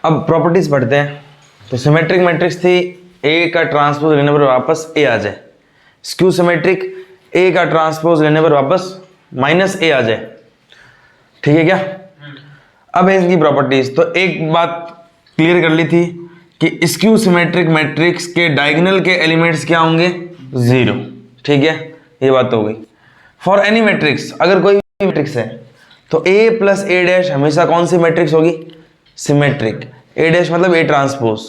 अब प्रॉपर्टीज पढ़ते हैं। तो सिमेट्रिक मैट्रिक्स थी, ए का ट्रांसपोज लेने पर वापस ए आ जाए। स्क्यू सिमेट्रिक, ए का ट्रांसपोज लेने पर वापस माइनस ए आ जाए। ठीक है क्या? अब है इसकी प्रॉपर्टीज। तो एक बात क्लियर कर ली थी कि स्क्यू सिमेट्रिक मैट्रिक्स के डायगोनल के एलिमेंट्स क्या होंगे? 0। ठीक है, ये बात तो हो गई। फॉर एनी मैट्रिक्स, अगर कोई भी मैट्रिक्स है तो ए प्लस ए डैश हमेशा कौन सी मैट्रिक्स होगी? सिमेट्रिक। ए डैश मतलब ए ट्रांसपोज,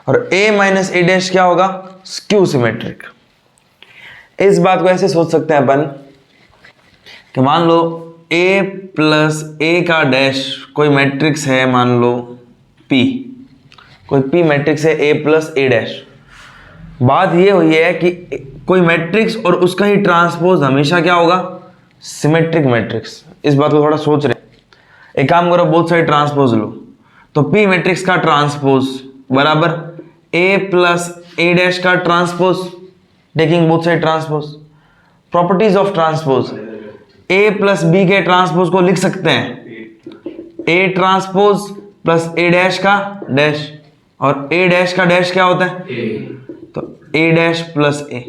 और ए माइनस ए डैश क्या होगा? Skew symmetric. इस बात को ऐसे सोच सकते हैं अपन कि मान लो ए प्लस ए का डैश कोई मैट्रिक्स है, मान लो पी, कोई पी मैट्रिक्स है ए प्लस ए डैश। बात ये हुई है कि कोई मैट्रिक्स और उसका ही ट्रांसपोज हमेशा क्या होगा? Symmetric matrix. इस बात को थोड़ा सोच रहे। एक काम करो, बोथ साइड ट्रांसपोज लो। तो पी मैट्रिक्स का ट्रांसपोज बराबर ए प्लस ए डैश का transpose, taking both side transpose. Properties of transpose, A plus B के ट्रांसपोज को लिख सकते हैं A transpose plus A dash का डैश, और ए डैश का डैश क्या होता है? तो ए डैश प्लस ए।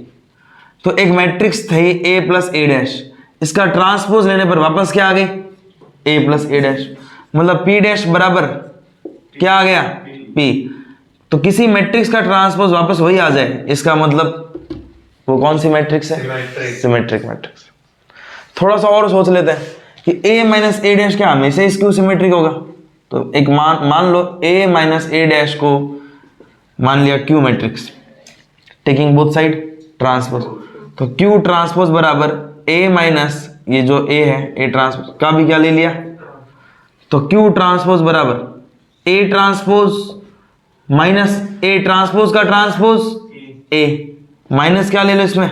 तो एक मैट्रिक्स थी ए प्लस ए डैश, इसका ट्रांसपोज लेने पर वापस क्या आ गई? ए प्लस ए डैश। मतलब पी डैश बराबर क्या आ गया? पी। तो किसी मैट्रिक्स का ट्रांसपोज वापस वही आ जाए, इसका मतलब वो कौन सी मैट्रिक्स है? Symmetric matrix. थोड़ा सा और सोच लेते हैं कि ए माइनस ए डैश क्या हमेशा स्क्यू सिमेट्रिक होगा? तो एक मान लो ए माइनस ए डैश को मान लिया Q matrix, taking both side transpose. तो क्यू ट्रांसपोज बराबर ए माइनस ये जो ए है ए ट्रांसपोज का भी क्या ले लिया? तो क्यू ट्रांसपोज बराबर A transpose minus A transpose का ट्रांसपोज ए, माइनस क्या ले लो इसमें?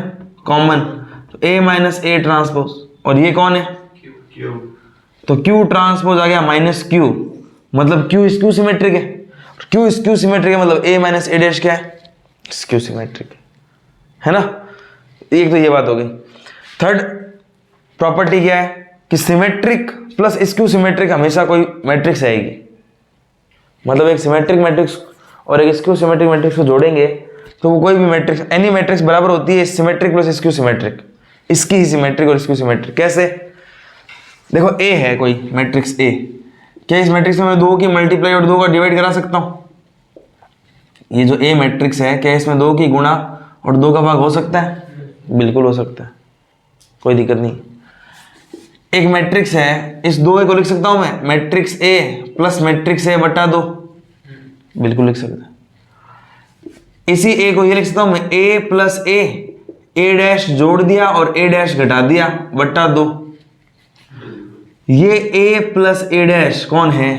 कॉमन। तो ए माइनस ए ट्रांसपोज, और ये कौन है? क्यू। तो क्यू ट्रांसपोज आ गया माइनस क्यू, मतलब क्यू स्क्यू सिमेट्रिक है। क्यू स्क्यू सिमेट्रिक है मतलब ए माइनस ए डैश क्या है? स्क्यू सिमेट्रिक है ना। एक तो ये बात हो गई। थर्ड प्रॉपर्टी क्या है कि सिमेट्रिक प्लस स्क्यू सिमेट्रिक हमेशा कोई मैट्रिक्स आएगी। मतलब एक सिमेट्रिक मैट्रिक्स और एक स्क्यू सिमेट्रिक मैट्रिक्स को जोड़ेंगे तो वो कोई भी मैट्रिक्स, एनी मैट्रिक्स बराबर होती है सिमेट्रिक प्लस स्क्यू सिमेट्रिक। इसकी ही सिमेट्रिक और स्क्यू सिमेट्रिक कैसे? देखो ए है कोई मैट्रिक्स ए, क्या इस मैट्रिक्स में मैं 2 की मल्टीप्लाई और 2 का डिवाइड करा सकता हूं? ये जो ए मैट्रिक्स है, क्या इसमें 2 की गुणा और 2 का भाग हो सकता है? बिल्कुल हो सकता है, कोई दिक्कत नहीं। एक मैट्रिक्स है, इस 2 को लिख सकता हूं मैं matrix A plus matrix A बटा 2, बिल्कुल लिख सकता है। इसी ए को ये लिख सकता हूं मैं ए प्लस ए डैश जोड़ दिया और ए डैश घटा दिया बटा 2। ये ए प्लस ए डैश कौन है?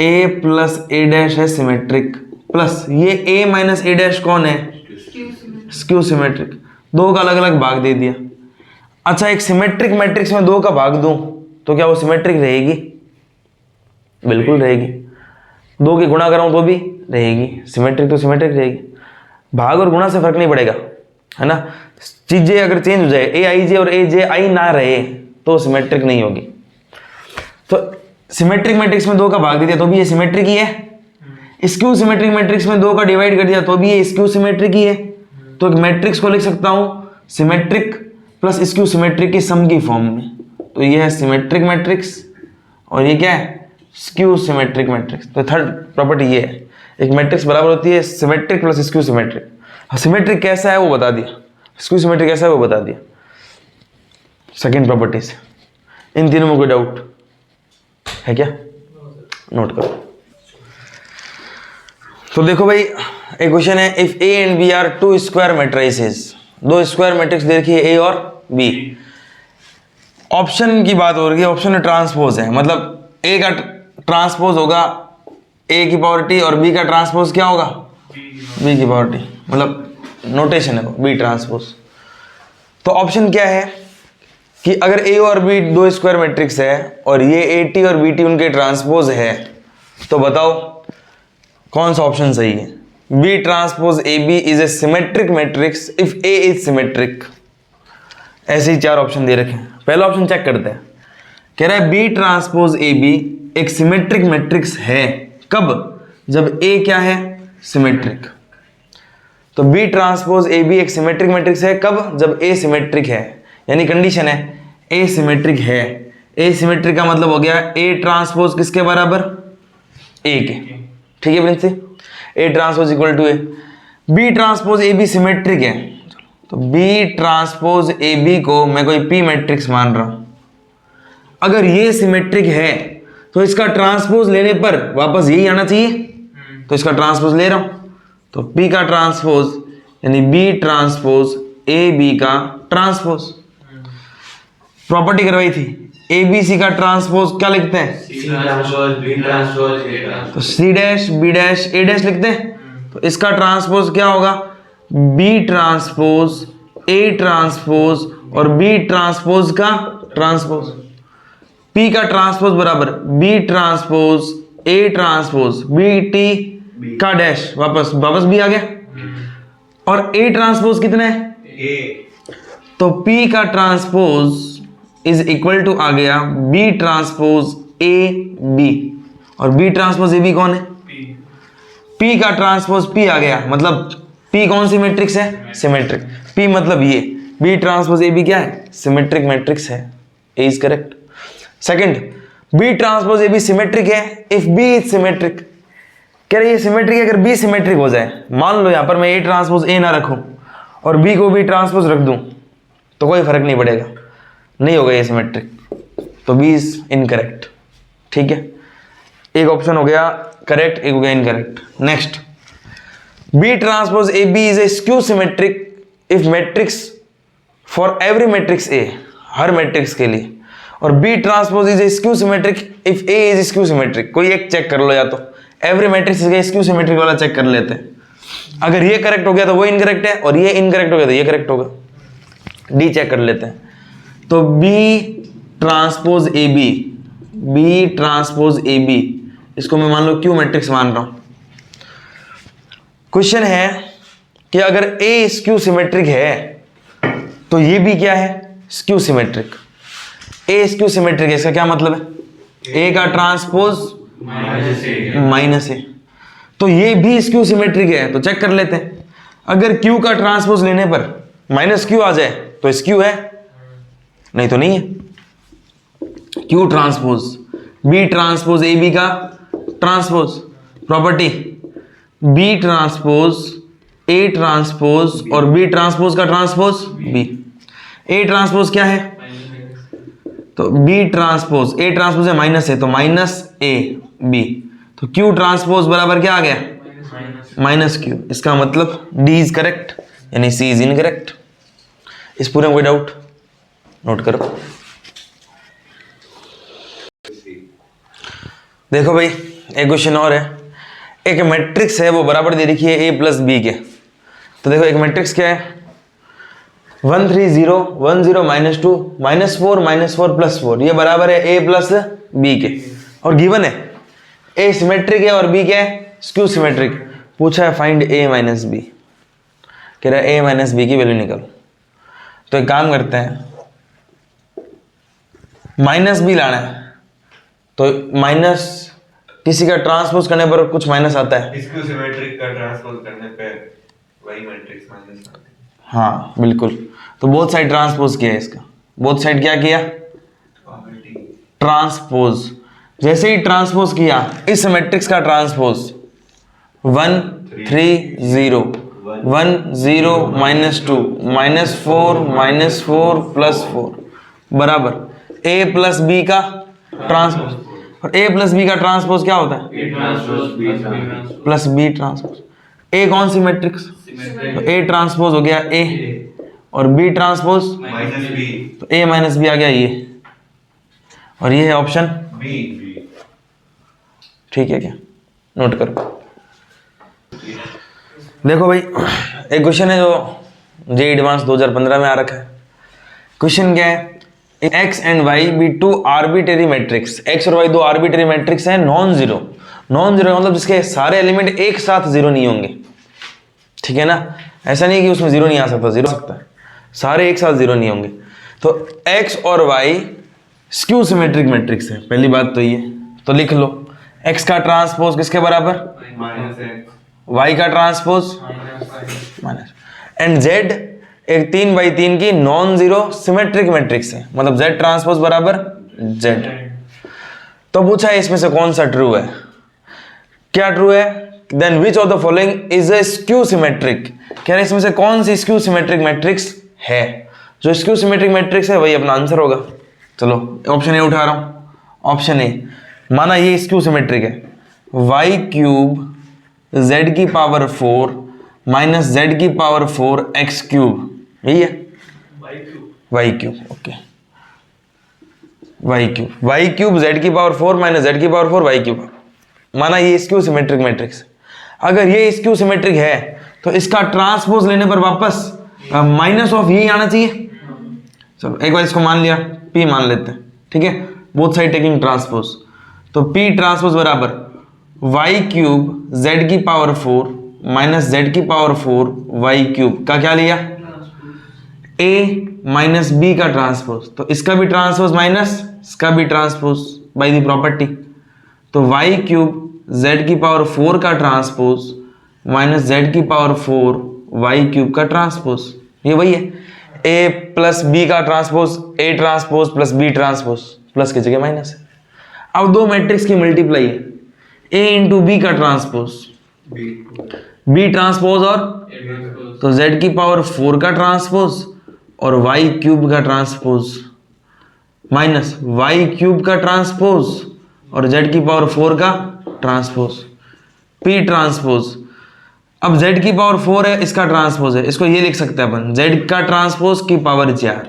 ए प्लस ए डैश है सिमेट्रिक, प्लस ये ए माइनस ए डैश कौन है? Skew symmetric. 2 का अलग अलग भाग दे दिया। अच्छा, एक सिमेट्रिक मैट्रिक्स में 2 का भाग दूं तो क्या वो सिमेट्रिक रहेगी? बिल्कुल रहेगी। 2 की गुणा कराऊं तो भी रहेगी, सिमेट्रिक तो सिमेट्रिक रहेगी। भाग और गुणा से फर्क नहीं पड़ेगा, है ना। चीजें अगर चेंज हो जाए, ए आई जे और ए जे आई ना रहे तो सिमेट्रिक नहीं होगी। तो सिमेट्रिक मैट्रिक्स में 2 का भाग दे दिया तो भी ये सिमेट्रिक ही है। स्क्यू सिमेट्रिक मैट्रिक्स में 2 का डिवाइड कर दिया तो भी ये स्क्यू सिमेट्रिक ही है। तो एक मैट्रिक्स को लिख सकता हूं सिमेट्रिक प्लस स्क्यू सिमेट्रिक की सम की फॉर्म में। तो ये है सिमेट्रिक मैट्रिक्स और ये क्या है? Skew symmetric matrix. तो थर्ड प्रॉपर्टी ये है, एक मैट्रिक्स बराबर होती है symmetric plus skew symmetric. Symmetric कैसा है वो बता दिया, स्क्यू सिमेट्रिक कैसा है वो बता दिया। सेकेंड प्रॉपर्टी से इन तीनों में कोई डाउट है क्या? नोट करो। तो देखो भाई, एक क्वेश्चन है, if A and B are 2 square matrices, 2 square matrix दे रखी है ए और बी। ऑप्शन की बात हो रही है, ऑप्शन में ट्रांसपोज है, मतलब ए का ट्रांसपोज होगा ए की पावर टी और बी का ट्रांसपोज क्या होगा? बी की पावर टी, मतलब नोटेशन है वो बी ट्रांसपोज। तो ऑप्शन क्या है कि अगर ए और बी 2 स्क्वायर मैट्रिक्स है और ये ए टी और बी टी उनके ट्रांसपोज है, तो बताओ कौन सा ऑप्शन सही है? B transpose A B is a symmetric matrix if A is symmetric. ऐसे ही 4 ऑप्शन दे रखे हैं। पहला ऑप्शन चेक करते हैं, कह रहा है बी ट्रांसपोज ए बी एक सिमेट्रिक मैट्रिक्स है कब? जब ए क्या है? सिमेट्रिक। तो बी ट्रांसपोज ए बी एक सिमेट्रिक मैट्रिक्स है कब? जब ए सिमेट्रिक है, यानी कंडीशन है ए सिमेट्रिक है। ए सिमेट्रिक का मतलब हो गया ए ट्रांसपोज किसके बराबर? ए के। ठीक है Prince, A transpose equal to A. B transpose A B symmetric है, तो बी ट्रांसपोज ए बी को मैं कोई पी मैट्रिक्स मान रहा हूं। अगर ये सिमेट्रिक है तो इसका ट्रांसपोज लेने पर वापस यही आना चाहिए, तो इसका ट्रांसपोज ले रहा हूं, तो पी का ट्रांसपोज यानी बी ट्रांसपोज ए बी का ट्रांसपोज। प्रॉपर्टी करवाई थी, ए बी सी का ट्रांसपोज क्या लिखते हैं? तो C dash B dash A dash लिखते हैं। तो इसका ट्रांसपोज क्या होगा? बी ट्रांसपोज ए ट्रांसपोज और बी ट्रांसपोज का ट्रांसपोज। पी का ट्रांसपोज बराबर B transpose A transpose B T का डैश, वापस बी आ गया। और ए ट्रांसपोज कितना है? ए। तो पी का ट्रांसपोज इज इक्वल टू आ गया बी ट्रांसपोज ए बी, और बी ट्रांसपोज ए बी कौन है? पी का ट्रांसपोज पी आ गया, मतलब पी कौन सी मैट्रिक्स है? सिमेट्रिक। पी मतलब ये बी ट्रांसपोज ए बी क्या है? सिमेट्रिक मैट्रिक्स है। A is correct. Second, B transpose A B symmetric है इफ बी इज सिमेट्रिक। कह रही है सिमेट्रिक है अगर बी सिमेट्रिक हो जाए। मान लो यहां पर मैं ए ट्रांसपोज ए ना रखूं और बी को बी ट्रांसपोज रख दूं तो कोई फर्क नहीं पड़ेगा, नहीं होगा ये सिमेट्रिक, तो बी इज इनकरेक्ट। ठीक है, एक ऑप्शन हो गया करेक्ट, एक हो गया incorrect. Next, B transpose A B is a skew symmetric if matrix for every matrix A, हर मैट्रिक्स के लिए, और B transpose is a skew symmetric if A is skew symmetric. कोई एक चेक कर लो, या तो every matrix is a skew symmetric वाला चेक कर लेते हैं। अगर ये करेक्ट हो गया तो वो इनकरेक्ट है, और ये इनकरेक्ट हो गया तो ये करेक्ट होगा। डी चेक कर लेते हैं। तो B transpose A B, B transpose A B, इसको मैं मान लो क्यू मैट्रिक्स मान रहा हूं। क्वेश्चन है कि अगर ए स्क्यू सिमेट्रिक है तो ये भी क्या है? Skew symmetric. A skew symmetric है, इसका क्या मतलब है? ए का ट्रांसपोज माइनस ए, तो ये भी स्क्यू सिमेट्रिक है, तो चेक कर लेते हैं। अगर क्यू का ट्रांसपोज लेने पर माइनस क्यू आ जाए तो स्क्यू है, नहीं तो नहीं है। Q transpose B transpose A B का transpose. Property B transpose A transpose और बी ट्रांसपोज का ट्रांसपोज बी। ए ट्रांसपोज क्या है? तो बी ट्रांसपोज, ए ट्रांसपोज है माइनस है, तो माइनस ए बी, तो क्यू ट्रांसपोज बराबर क्या आ गया? Minus Q. इसका मतलब डी इज करेक्ट, यानी सी इज इनकरेक्ट। इस पूरे में कोई डाउट? नोट करो। देखो भाई, एक क्वेश्चन और है। एक मैट्रिक्स है, वो बराबर दे रखी है ए प्लस बी के। तो देखो एक मैट्रिक्स क्या है? 1 3 0 1 0 -2 -4 -4 +4, ये बराबर है ए प्लस बी के, और गिवन है ए सिमेट्रिक है और बी क्या है? Skew symmetric. पूछा है फाइंड ए माइनस बी, कह रहा है ए माइनस बी की वैल्यू निकाल। तो एक काम करते हैं, माइनस बी लाना है, तो माइनस किसी का ट्रांसपोज करने पर कुछ माइनस आता है, स्क्यू सिमेट्रिक का ट्रांसपोज करने पे वही मैट्रिक्स माइनस आता है। हाँ बिल्कुल। तो बोथ साइड ट्रांसपोज किया है इसका, बोथ साइड क्या किया? ट्रांसपोज। जैसे ही ट्रांसपोज किया, इस मैट्रिक्स का ट्रांसपोज 1 3 0 1 0 -2 -4 -4 +4 बराबर ए प्लस बी का ट्रांसपोज। और ए प्लस बी का ट्रांसपोज क्या होता है? Plus B transpose. ए कौन सी मैट्रिक्स? तो ए ट्रांसपोज हो गया ए, और बी ट्रांसपोज माइनस बी, तो ए माइनस बी आ गया ये, और ये है ऑप्शन बी। ठीक है क्या? नोट करो। देखो भाई, एक क्वेश्चन है जो जे एडवांस 2015 में आ रखा है। क्वेश्चन क्या है? X and Y be two arbitrary matrix. X और वाई दो आर्बिट्रेरी मैट्रिक्स हैं, नॉन जीरो। नॉन जीरो मतलब जिसके सारे एलिमेंट एक साथ जीरो नहीं होंगे, ठीक है ना? ऐसा नहीं कि उसमें जीरो नहीं आ सकता, जीरो सकता है, सारे एक साथ जीरो नहीं होंगे। तो एक्स और वाई स्क्यू सिमेट्रिक मैट्रिक्स है, पहली बात तो ये। तो लिख लो x का ट्रांसपोज किसके बराबर, माइनस एक्स y का ट्रांसपोज माइनस, एंड z एक 3x3 की नॉन जीरो सिमेट्रिक मैट्रिक्स है, मतलब z ट्रांसपोज बराबर z। तो पूछा है इसमें से कौन सा ट्रू है, क्या ट्रू है, then which of the following is a skew symmetric, कह रहे इसमें से कौन सी स्क्यू सिमेट्रिक मैट्रिक्स है, जो स्क्यू सिमेट्रिक मैट्रिक्स है वही अपना आंसर होगा। चलो ऑप्शन ए उठा रहा हूं, ऑप्शन ए, माना ये स्क्यू सिमेट्रिक है, y क्यूब z की पावर 4 माइनस z की पावर 4 x क्यूब, यही है y cube, okay y cube z की पावर 4 माइनस z की पावर 4 y क्यूब, माना ये स्क्यू सिमेट्रिक मैट्रिक्स। अगर ये स्क्यू सिमेट्रिक है तो इसका ट्रांसपोज लेने पर वापस माइनस ऑफ यही आना चाहिए। चलो एक बार इसको मान लिया, p मान लेते हैं, ठीक है, बोथ साइड टेकिंग ट्रांसपोज, तो p ट्रांसपोज बराबर y क्यूब z की पावर 4 माइनस z की पावर 4 y क्यूब का क्या लिया, a माइनस b का ट्रांसपोज, तो इसका भी ट्रांसपोज माइनस इसका भी ट्रांसपोज बाय द प्रॉपर्टी, तो y क्यूब z की पावर 4 का ट्रांसपोज माइनस z की पावर 4 y क्यूब का ट्रांसपोज, ये वही है, a प्लस b का transpose, a transpose plus b transpose, plus की जगह माइनस है। अब दो मैट्रिक्स की मल्टीप्लाई है, a इंटू बी का ट्रांसपोज, b ट्रांसपोज और तो z की पावर 4 का ट्रांसपोज और y क्यूब का ट्रांसपोज माइनस y क्यूब का ट्रांसपोज और z की पावर 4 का ट्रांसपोज, p ट्रांसपोज। अब z की पावर 4 है, इसका ट्रांसपोज है, इसको ये लिख सकते हैं अपन z का ट्रांसपोज की पावर 4,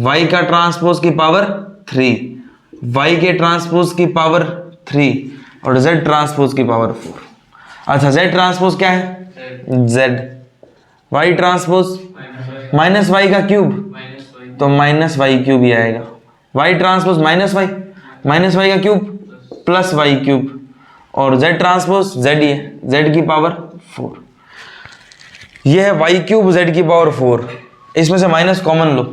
y का ट्रांसपोज की पावर 3, y के ट्रांसपोज की पावर 3 और z ट्रांसपोज की पावर 4। अच्छा z ट्रांसपोज क्या है, z, y transpose minus y का क्यूब, तो माइनस y क्यूब ही आएगा, y ट्रांसपोज माइनस y का क्यूब प्लस y क्यूब और z ट्रांसपोज z ही है, z की पावर 4, ये है y क्यूब z की पावर 4, इसमें से माइनस कॉमन लो,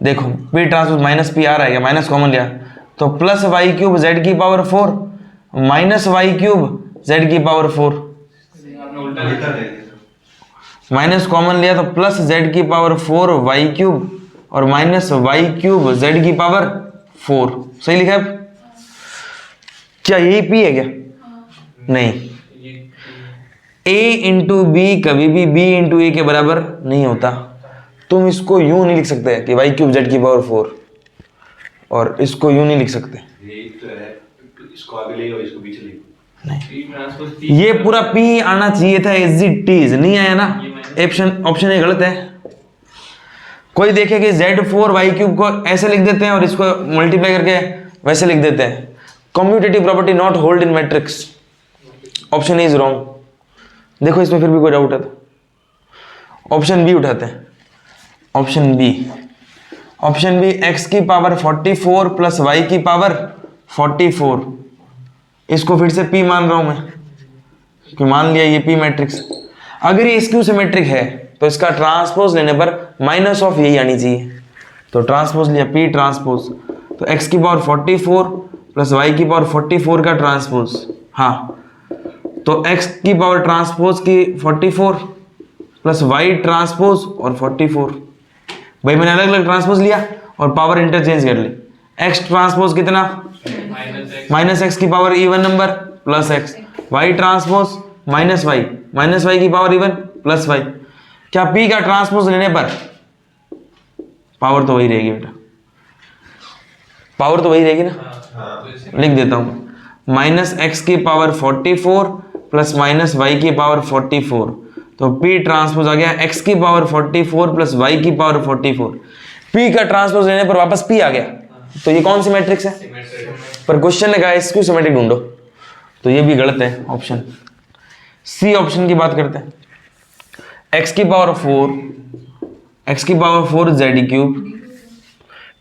देखो p ट्रांसपोज माइनस p आ रहा है क्या, माइनस कॉमन लिया तो प्लस y क्यूब z की power 4 minus y cube z की पावर 4, माइनस कॉमन लिया तो प्लस z की पावर 4 y क्यूब और माइनस y क्यूब z की पावर 4, सही लिखा है। क्या यही p है क्या, नहीं, a इंटू बी कभी भी b इंटू ए के बराबर नहीं होता, तुम इसको यूं नहीं लिख सकते कि y क्यूब z की पावर 4 और इसको यूं नहीं लिख सकते, ये तो है, इसको आगे ले और इसको पीछे ले, नहीं ये पूरा p आना चाहिए था एज इट इज, नहीं आया ना, ऑप्शन ए गलत है। कोई देखे कि z4 y क्यूब को ऐसे लिख देते हैं और इसको मल्टीप्लाई करके वैसे लिख देते हैं, commutative property not hold in matrix, option A is wrong. देखो इसमें फिर भी कोई डाउट है तो ऑप्शन बी उठाते हैं, ऑप्शन बी x की पावर 44 प्लस y की पावर 44, इसको फिर से p मान रहा हूं मैं कि मान लिया ये p मैट्रिक्स। अगर ये स्क्यू सिमेट्रिक है तो इसका ट्रांसपोज लेने पर माइनस ऑफ यही आनी चाहिए, तो ट्रांसपोज लिया p ट्रांसपोज, तो x की पावर 44 प्लस y की पावर 44 का ट्रांसपोज, हाँ तो x की पावर ट्रांसपोज की 44 प्लस y ट्रांसपोज और 44, भाई मैंने अलग अलग ट्रांसपोज लिया और पावर इंटरचेंज कर ली, x ट्रांसपोज कितना माइनस एक्स की power even number plus x, y transpose minus y की पावर इवन प्लस y, क्या p का ट्रांसपोज लेने पर पावर तो वही रहेगी बेटा, पावर तो वही रहेगी ना, लिख देता हूं माइनस एक्स की पावर 44 प्लस माइनस वाई की पावर 44, तो p ट्रांसपोज आ गया x की पावर 44 प्लस y की पावर 44, p का ट्रांसपोज लेने पर वापस p आ गया, तो ये कौन सी मैट्रिक्स है, पर क्वेश्चन ने कहा स्क्यू सिमेट्रिक ढूंढो, तो ये भी गलत है, ऑप्शन सी ऑप्शन की बात करते हैं, x की power 4 z cube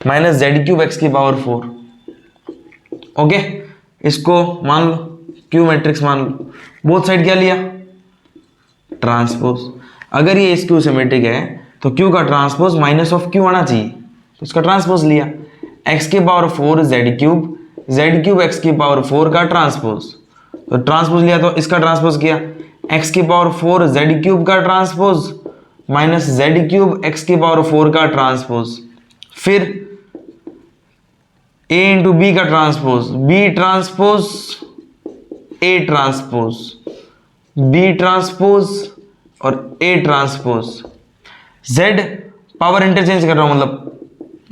minus z cube x की पावर 4, ओके इसको मान लो क्यू मैट्रिक्स मान लो, बोथ साइड क्या लिया ट्रांसपोज, अगर ये स्क्यू सिमेट्रिक है तो क्यू का ट्रांसपोज माइनस ऑफ क्यू आना चाहिए, तो इसका ट्रांसपोज लिया, x की power 4 z cube Z cube x की पावर 4 का ट्रांसपोज। तो ट्रांसपोज लिया तो इसका ट्रांसपोज किया, एक्स की पावर 4 जेड क्यूब का transpose minus Z cube x की पावर 4 का ट्रांसपोज, फिर ए इंटू बी का transpose, B transpose A transpose, B transpose और A transpose. Z power interchange कर रहा हूं, मतलब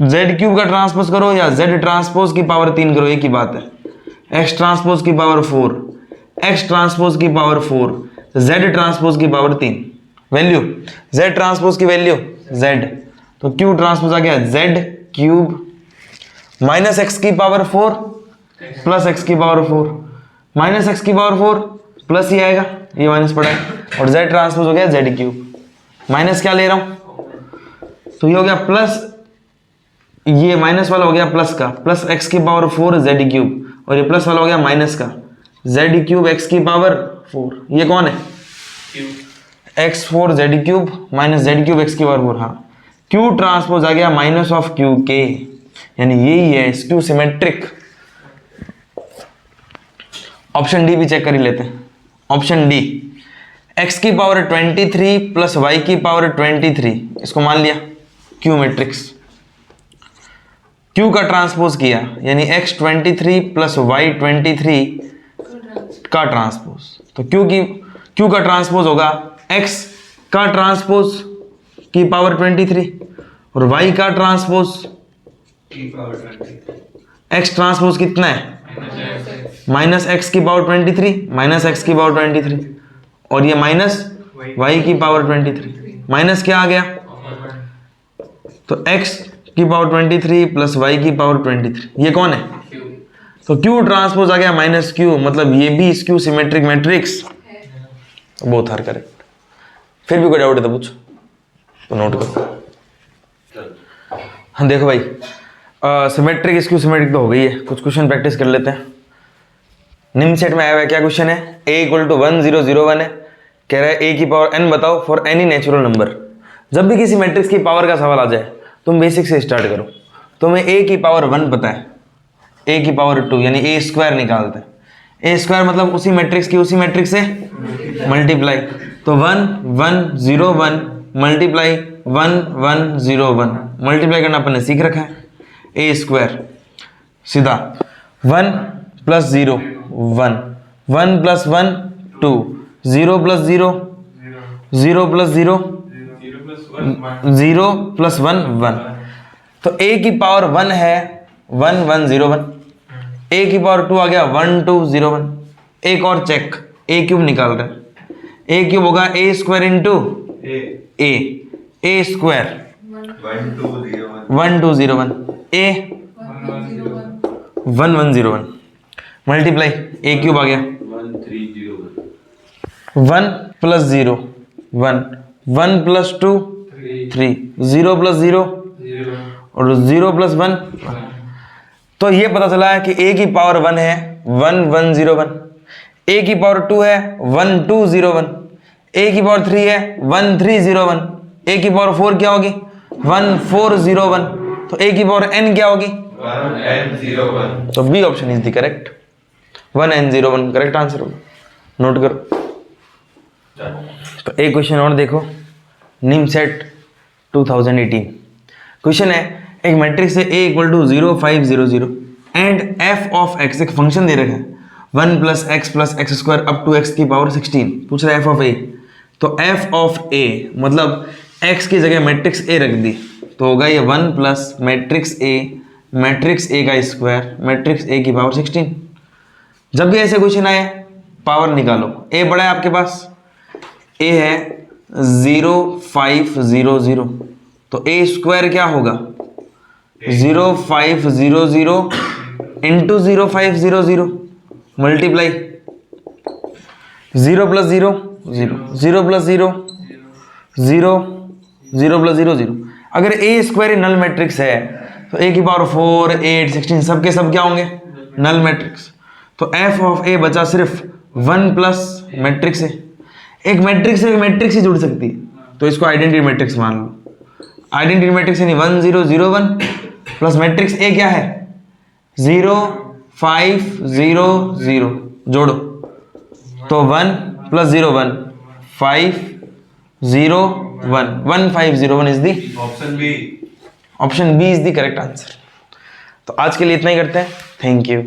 जेड क्यूब का ट्रांसपोज करो या जेड ट्रांसपोज की पावर 3 करो, एक ही बात है। एक्स ट्रांसपोज की पावर 4, एक्स ट्रांसपोज की पावर 4, जेड ट्रांसपोज की पावर 3। वैल्यू जेड ट्रांसपोज की वैल्यू जेड, तो क्यू ट्रांसपोज आ गया जेड क्यूब माइनस एक्स की पावर 4 प्लस एक्स की पावर 4, माइनस एक्स की पावर 4 प्लस ही आएगा, ये माइनस पड़ा है, और जेड ट्रांसपोज हो गया जेड क्यूब। माइनस क्या ले रहा हूं, तो ये हो गया प्लस, ये माइनस वाला हो गया प्लस का, प्लस एक्स की पावर 4 जेड क्यूब, और ये प्लस वाला हो गया माइनस का जेड क्यूब एक्स की पावर 4। ये कौन है, x4 Z cube minus Z cube x की पावर 4। हाँ, क्यू ट्रांसपोज आ गया माइनस ऑफ क्यू के, यानी यही है स्क्यू सिमेट्रिक। ऑप्शन डी भी चेक कर ही लेते हैं। ऑप्शन डी, x की पावर 23 प्लस y की पावर 23, इसको मान लिया क्यू मैट्रिक्स। q का ट्रांसपोज किया, यानी x 23 प्लस y 23 का ट्रांसपोज, तो q का ट्रांसपोज होगा x का ट्रांसपोज की पावर 23 और y का ट्रांसपोज की पावर 20, x ट्रांसपोज कितना है, माइनस एक्स की पावर 23 माइनस एक्स की पावर 23, और ये माइनस y की पावर 23, माइनस क्या आ गया, तो x की पावर 23 प्लस y की पावर 23, ये कौन है, तो q ट्रांसपोज आ गया माइनस q, मतलब ये भी skew symmetric matrix, both are correct. फिर भी कोई डाउट है तो पूछो, तो नोट करो। हाँ देखो भाई, सिमेट्रिक स्क्यू सिमेट्रिक तो हो गई है, कुछ क्वेश्चन प्रैक्टिस कर लेते हैं। निम्न सेट में आया हुआ है, क्या क्वेश्चन है, a इक्वल टू 1 0 0 1 है, कह रहा है a की पावर n बताओ फॉर एनी नेचुरल नंबर। जब भी किसी मैट्रिक्स की पावर का सवाल आ जाए तुम बेसिक से स्टार्ट करो। तुम्हें a की पावर 1 पता है, a की पावर 2 यानी a स्क्वायर निकालते हैं, a स्क्वायर मतलब उसी मैट्रिक्स की उसी मैट्रिक्स से मल्टीप्लाई, तो 1 1 0 1 मल्टीप्लाई 1 1 0 1, मल्टीप्लाई करना अपन ने सीख रखा है, a स्क्वायर सीधा 1 plus 0 1, 1 plus 1 2, 0 plus 0 0 plus 0 0 plus 1 1, तो a की पावर 1 है 1 1 0 1, a की पावर 2 आ गया 1 2 0 1। एक और चेक, a क्यूब निकाल रहे हैं, a क्यूब होगा a square into a square 1 2 0 1, a 1 1 0 1 multiply a cube आ गया 1 प्लस 0 1, 1 प्लस 2 3, 0 प्लस 0 और 0 प्लस 1। तो ये पता चला है कि a की पावर 1 है 1 1 0 1, a की पावर 2 है 1 2 0 1, a की पावर 3 है 1 3 0 1, a की पावर 4 क्या होगी 1 4 0 1, तो a की पावर n क्या होगी 1 n 0 1, तो B option is the correct, 1 n 0 1 correct answer होगा। नोट करो। तो एक क्वेश्चन और देखो, निम सेट 2018 क्वेश्चन है, एक मैट्रिक्स है a equal to 0 5 0 0 and f of x, एक फंक्शन दे रखा है 1 plus X square up to x की पावर 16, पूछ रहा है f ऑफ a, तो f ऑफ a मतलब x की जगह मैट्रिक्स a रख दी, तो होगा ये 1 प्लस मैट्रिक्स a का स्क्वायर मैट्रिक्स a की पावर 16। जब भी ऐसे क्वेश्चन आए पावर निकालो, a बड़ा है आपके पास, a है 0 5 0 0, तो a स्क्वायर क्या होगा 0 5 0 0 into 0 5 0 0 multiply 0 plus 0 0 0 plus 0 0 0 plus 0 0। अगर a स्क्वायर नल मैट्रिक्स है तो a की पावर 4 8 16 सब के सब क्या होंगे नल मैट्रिक्स, तो f ऑफ a बचा सिर्फ 1 प्लस मैट्रिक्स है। एक मैट्रिक्स से मैट्रिक्स ही जुड़ सकती है, तो इसको आइडेंटिटी मैट्रिक्स मान लो। आइडेंटिटी मैट्रिक्स यानी 1 0 0 1 प्लस मैट्रिक्स ए क्या है 0 5 0 0 जोड़ो तो 1 plus 0 1 5 0 1 1 5 0 1 is the option B is the correct answer. तो आज के लिए इतना ही करते हैं। Thank you.